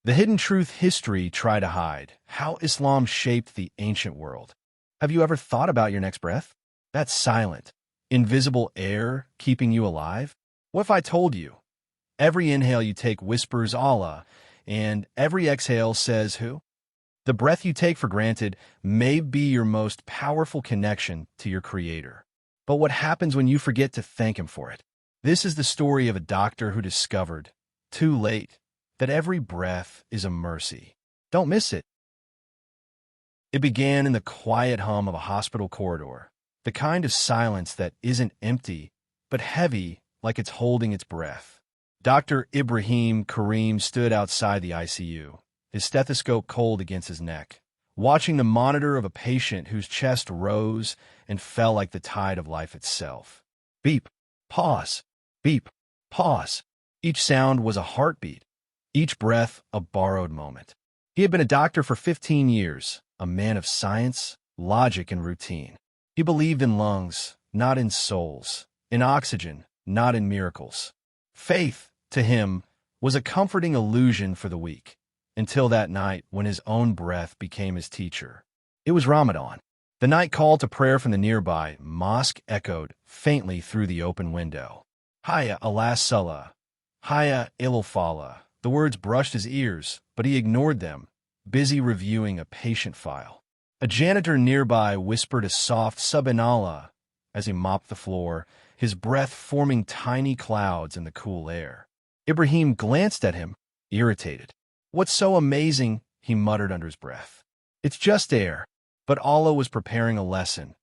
The hidden truth history try to hide, how Islam shaped the ancient world. Have you ever thought about your next breath? That silent, invisible air keeping you alive? What if I told you? Every inhale you take whispers Allah, and every exhale says who? The breath you take for granted may be your most powerful connection to your Creator. But what happens when you forget to thank Him for it? This is the story of a doctor who discovered, too late, that every breath is a mercy. Don't miss it. It began in the quiet hum of a hospital corridor, the kind of silence that isn't empty, but heavy like it's holding its breath. Dr. Ibrahim Karim stood outside the ICU, his stethoscope cold against his neck, watching the monitor of a patient whose chest rose and fell like the tide of life itself. Beep, pause, beep, pause. Each sound was a heartbeat, each breath a borrowed moment. He had been a doctor for 15 years, a man of science, logic, and routine. He believed in lungs, not in souls, in oxygen, not in miracles. Faith, to him, was a comforting illusion for the weak, until that night when his own breath became his teacher. It was Ramadan. The night call to prayer from the nearby mosque echoed faintly through the open window. Hayya ala salah, hayya ilal-falah. The words brushed his ears, but he ignored them, busy reviewing a patient file. A janitor nearby whispered a soft subhanallah as he mopped the floor, his breath forming tiny clouds in the cool air. Ibrahim glanced at him, irritated. "What's so amazing?" he muttered under his breath. "It's just air." But Allah was preparing a lesson,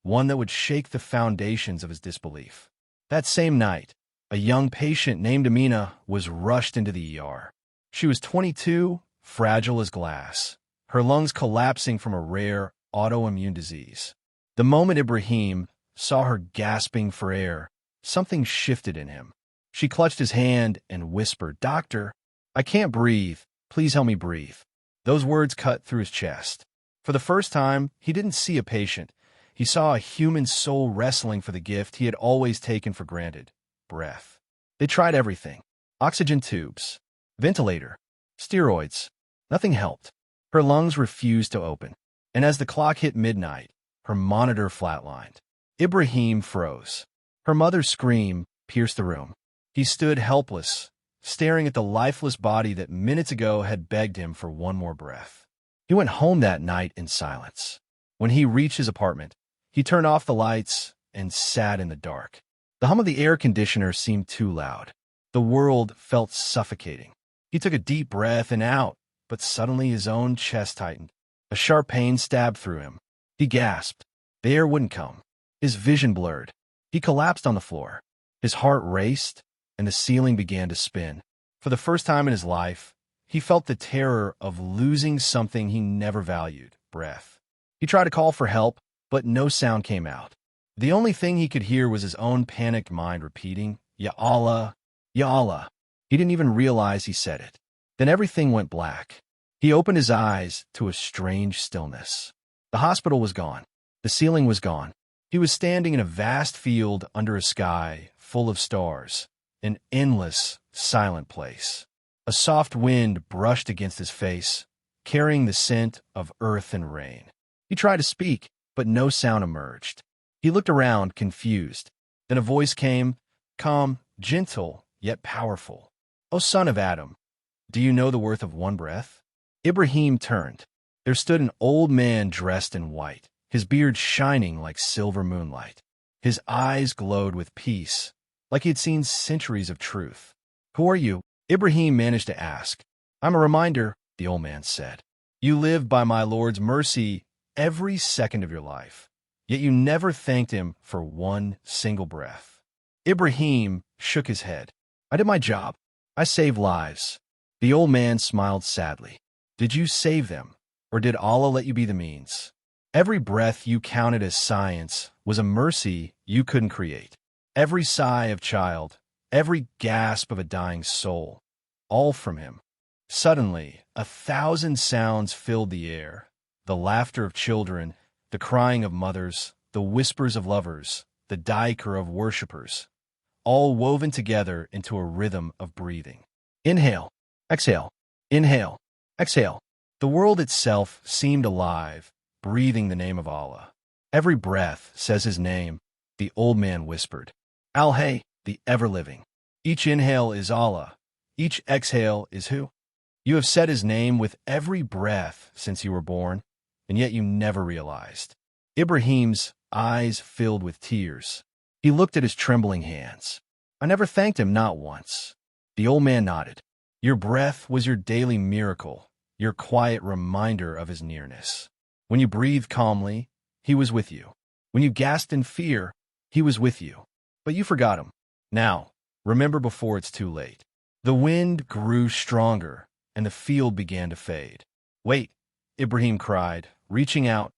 one that would shake the foundations of his disbelief. That same night, a young patient named Amina was rushed into the ER. She was 22, fragile as glass, her lungs collapsing from a rare autoimmune disease. The moment Ibrahim saw her gasping for air, something shifted in him. She clutched his hand and whispered, "Doctor, I can't breathe. Please help me breathe." Those words cut through his chest. For the first time, he didn't see a patient. He saw a human soul wrestling for the gift he had always taken for granted: breath. They tried everything: oxygen tubes, ventilator, steroids. Nothing helped. Her lungs refused to open. And as the clock hit midnight, her monitor flatlined. Ibrahim froze. Her mother's scream pierced the room. He stood helpless, staring at the lifeless body that minutes ago had begged him for one more breath. He went home that night in silence. When he reached his apartment, he turned off the lights and sat in the dark. The hum of the air conditioner seemed too loud. The world felt suffocating. He took a deep breath and out, but suddenly his own chest tightened. A sharp pain stabbed through him. He gasped. The air wouldn't come. His vision blurred. He collapsed on the floor. His heart raced, and the ceiling began to spin. For the first time in his life, he felt the terror of losing something he never valued: breath. He tried to call for help, but no sound came out. The only thing he could hear was his own panicked mind repeating, "Ya Allah, Ya Allah." He didn't even realize he said it. Then everything went black. He opened his eyes to a strange stillness. The hospital was gone. The ceiling was gone. He was standing in a vast field under a sky full of stars, an endless, silent place. A soft wind brushed against his face, carrying the scent of earth and rain. He tried to speak, but no sound emerged. He looked around, confused. Then a voice came, calm, gentle, yet powerful. "O son of Adam, do you know the worth of one breath?" Ibrahim turned. There stood an old man dressed in white, his beard shining like silver moonlight. His eyes glowed with peace, like he had seen centuries of truth. "Who are you?" Ibrahim managed to ask. "I'm a reminder," the old man said. "You lived by my Lord's mercy every second of your life, yet you never thanked him for one single breath." Ibrahim shook his head. "I did my job. I saved lives." The old man smiled sadly. "Did you save them, or did Allah let you be the means? Every breath you counted as science was a mercy you couldn't create. Every sigh of child, every gasp of a dying soul, all from him." Suddenly, 1,000 sounds filled the air: the laughter of children, the crying of mothers, the whispers of lovers, the dhikr of worshippers, all woven together into a rhythm of breathing. Inhale, exhale, Inhale. Exhale. The world itself seemed alive, breathing the name of Allah. Every breath says his name, the old man whispered. Al-Hay, the ever-living. Each inhale is Allah. Each exhale is who? You have said his name with every breath since you were born, and yet you never realized. Ibrahim's eyes filled with tears. He looked at his trembling hands. I never thanked him, not once. The old man nodded. Your breath was your daily miracle, your quiet reminder of his nearness. When you breathed calmly, he was with you. When you gasped in fear, he was with you. But you forgot him. Now, remember before it's too late. The wind grew stronger, and the field began to fade. Wait, Ibrahim cried, reaching out.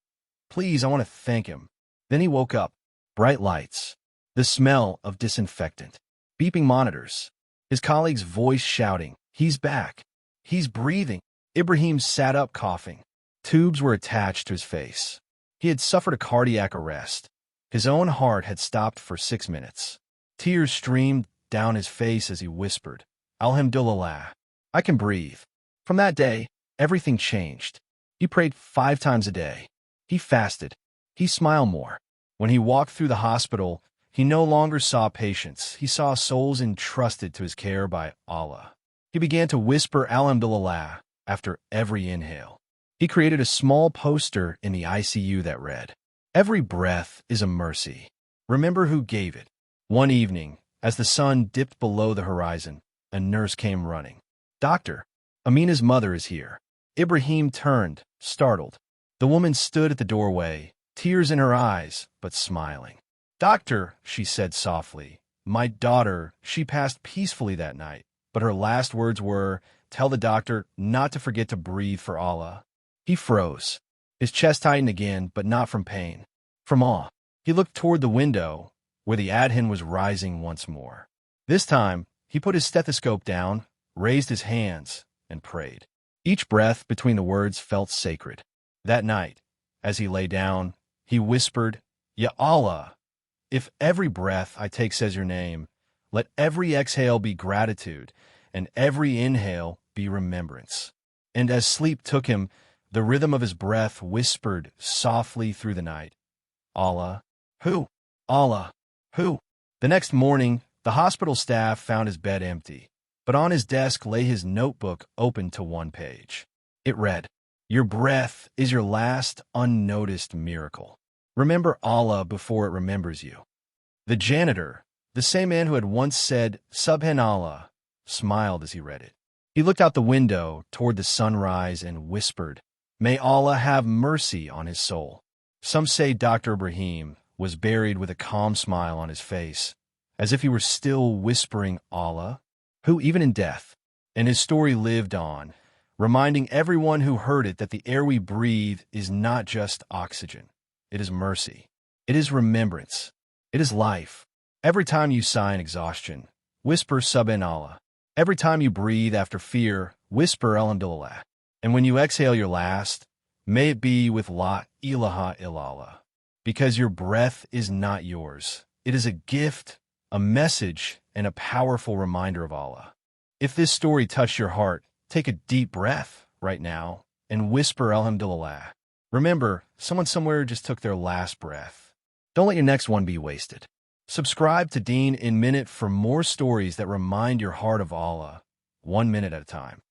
Please, I want to thank him. Then he woke up. Bright lights. The smell of disinfectant. Beeping monitors. His colleague's voice shouting, he's back. He's breathing. Ibrahim sat up coughing. Tubes were attached to his face. He had suffered a cardiac arrest. His own heart had stopped for 6 minutes. Tears streamed down his face as he whispered, Alhamdulillah, I can breathe. From that day, everything changed. He prayed 5 times a day. He fasted. He smiled more. When he walked through the hospital, he no longer saw patients. He saw souls entrusted to his care by Allah. He began to whisper Alhamdulillah after every inhale. He created a small poster in the ICU that read, Every breath is a mercy. Remember who gave it. One evening, as the sun dipped below the horizon, a nurse came running. Doctor, Amina's mother is here. Ibrahim turned, startled. The woman stood at the doorway, tears in her eyes, but smiling. Doctor, she said softly, my daughter, she passed peacefully that night, but her last words were, tell the doctor not to forget to breathe for Allah. He froze. His chest tightened again, but not from pain, from awe. He looked toward the window, where the adhan was rising once more. This time, he put his stethoscope down, raised his hands, and prayed. Each breath between the words felt sacred. That night, as he lay down, he whispered, Ya Allah, if every breath I take says your name, let every exhale be gratitude, and every inhale be remembrance. And as sleep took him, the rhythm of his breath whispered softly through the night, Allah, who? Allah, who? The next morning, the hospital staff found his bed empty, but on his desk lay his notebook open to one page. It read, Your breath is your last unnoticed miracle. Remember Allah before it remembers you. The janitor, the same man who had once said, Subhanallah, smiled as he read it. He looked out the window toward the sunrise and whispered, May Allah have mercy on his soul. Some say Dr. Ibrahim was buried with a calm smile on his face, as if he were still whispering Allah, who even in death. And his story lived on, reminding everyone who heard it that the air we breathe is not just oxygen. It is mercy. It is remembrance. It is life. Every time you sigh in exhaustion, whisper Subhanallah. Every time you breathe after fear, whisper Alhamdulillah. And when you exhale your last, may it be with La ilaha illallah. Because your breath is not yours. It is a gift, a message, and a powerful reminder of Allah. If this story touched your heart, take a deep breath right now and whisper Alhamdulillah. Remember, someone somewhere just took their last breath. Don't let your next one be wasted. Subscribe to Deen in Minute for more stories that remind your heart of Allah, 1 minute at a time.